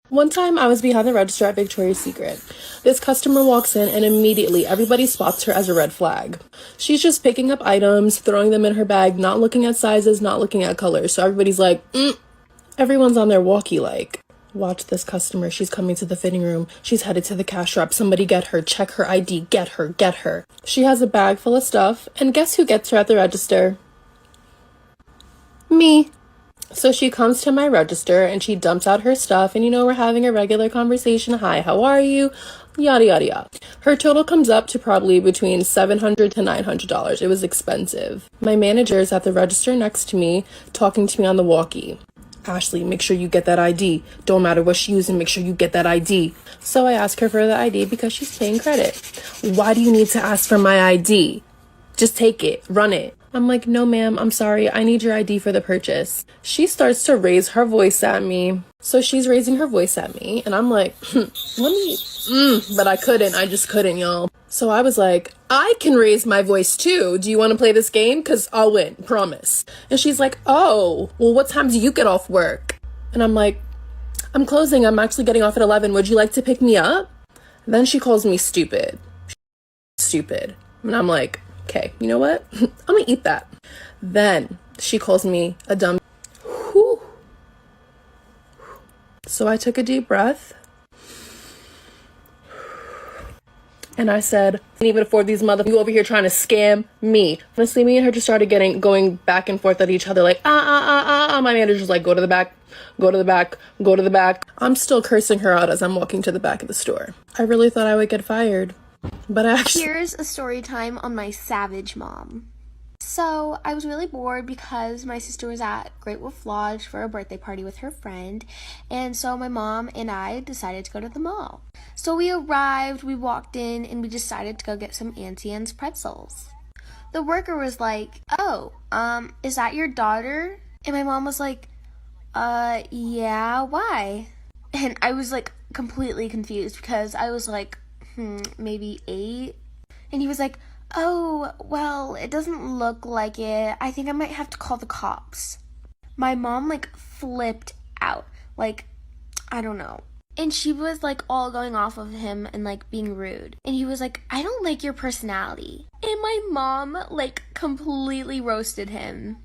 One time I was behind the register at Victoria's Secret. This customer walks in and immediately everybody spots her as a red flag. She's just picking up items, throwing them in her bag, not looking at sizes, not looking at colors. So everybody's like, everyone's on their walkie like, watch this customer. She's coming to the fitting room. She's headed to the cash wrap. Somebody get her. Check her ID. Get her. Get her. She has a bag full of stuff. And guess who gets her at the register? Me. So she comes to my register and she dumps out her stuff and we're having a regular conversation. Hi, how are you? Yada, yada, yada. Her total comes up to probably between $700 to $900. It was expensive. My manager is at the register next to me talking to me on the walkie. Ashley, make sure you get that ID. Don't matter what she's using, make sure you get that ID. So I ask her for the ID because she's paying credit. Why do you need to ask for my ID? Just take it, run it. I'm like, no ma'am, I'm sorry, I need your ID for the purchase. She starts to raise her voice at me. So she's raising her voice at me and I'm like, but I just couldn't, y'all. So I was like, I can raise my voice too. Do you want to play this game? Cause I'll win, promise. And she's like, oh, well, what time do you get off work? And I'm like, I'm closing, I'm actually getting off at 11. Would you like to pick me up? And then she calls me stupid. And I'm like, okay, you know what? I'm gonna eat that. Then she calls me a dumb. Whew. So I took a deep breath. And I said, I can't even afford these motherfuckers. You over here trying to scam me. Honestly, me and her just started going back and forth at each other like, My manager's like, go to the back, go to the back, go to the back. I'm still cursing her out as I'm walking to the back of the store. I really thought I would get fired. But actually, here's a story time on my savage mom. So I was really bored because my sister was at Great Wolf Lodge for a birthday party with her friend, and so my mom and I decided to go to the mall. So we arrived, we walked in, and we decided to go get some Auntie Anne's pretzels. The worker was like, oh, is that your daughter? And my mom was like, yeah, why? And I was like completely confused because I was like, maybe 8. And he was like, oh, well, it doesn't look like it. I think I might have to call the cops. My mom like flipped out, like, I don't know. And she was like all going off of him and like being rude. And he was like, I don't like your personality. And my mom like completely roasted him.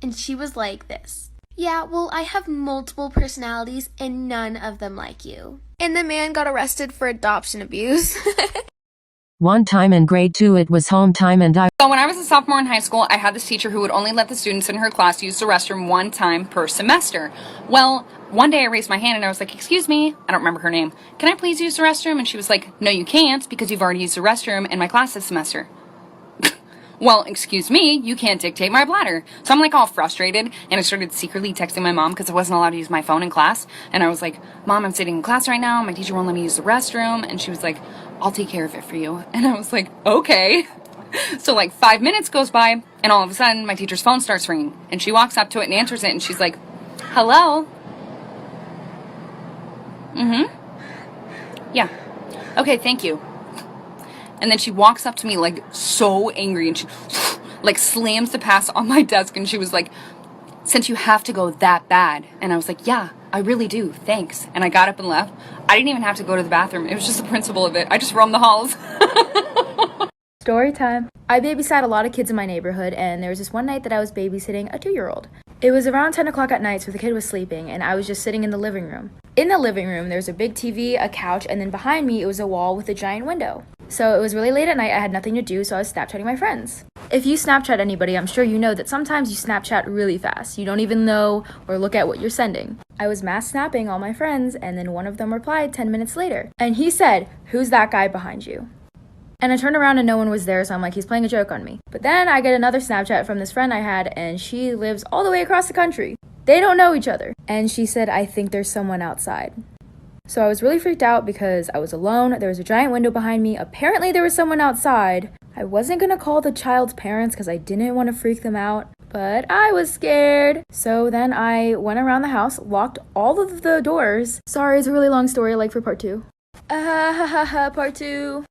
And she was like this. Yeah, well, I have multiple personalities and none of them like you. And the man got arrested for adoption abuse. One time in grade 2 it was home time and So when I was a sophomore in high school, I had this teacher who would only let the students in her class use the restroom one time per semester. Well, one day I raised my hand and I was like, excuse me, I don't remember her name. Can I please use the restroom? And she was like, no, you can't because you've already used the restroom in my class this semester. Well, excuse me, you can't dictate my bladder. So I'm like all frustrated and I started secretly texting my mom because I wasn't allowed to use my phone in class. And I was like, Mom, I'm sitting in class right now. My teacher won't let me use the restroom. And she was like, I'll take care of it for you. And I was like, okay. So like 5 minutes goes by and all of a sudden my teacher's phone starts ringing and she walks up to it and answers it and she's like, hello? Yeah. Okay, thank you. And then she walks up to me like so angry and she like slams the pass on my desk and she was like, since you have to go that bad. And I was like, yeah, I really do. Thanks. And I got up and left. I didn't even have to go to the bathroom. It was just the principle of it. I just roamed the halls. Story time. I babysat a lot of kids in my neighborhood, and there was this one night that I was babysitting a 2-year-old. It was around 10 o'clock at night, so the kid was sleeping, and I was just sitting in the living room. In the living room, there was a big TV, a couch, and then behind me, it was a wall with a giant window. So it was really late at night, I had nothing to do, so I was Snapchatting my friends. If you Snapchat anybody, I'm sure you know that sometimes you Snapchat really fast. You don't even know or look at what you're sending. I was mass snapping all my friends, and then one of them replied 10 minutes later. And he said, who's that guy behind you? And I turned around and no one was there, so I'm like, he's playing a joke on me. But then I get another Snapchat from this friend I had, and she lives all the way across the country. They don't know each other. And she said, I think there's someone outside. So I was really freaked out because I was alone. There was a giant window behind me. Apparently there was someone outside. I wasn't gonna call the child's parents because I didn't want to freak them out, but I was scared. So then I went around the house, locked all of the doors. Sorry, it's a really long story, like for part 2. Part 2.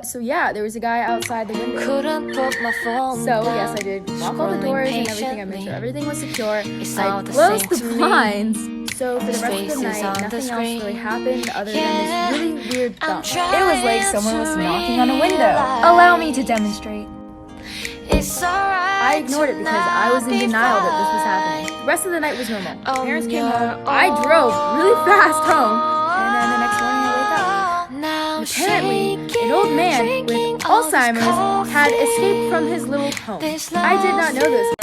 So yeah, there was a guy outside the window. Couldn't put my phone So down. yes, I did lock all the doors and everything. I made sure everything was secure. It's I all the closed same the to me. blinds. So for the rest of Faces the night, on the nothing else screen. really happened other than this really weird thump. It was like someone was knocking on a window. Allow me to demonstrate. I ignored it because I was in denial that this was happening. The rest of the night was normal. Parents came home. I drove really fast home, and then the next morning I wake up. And apparently, an old man with Alzheimer's had escaped from his little home. I did not know this.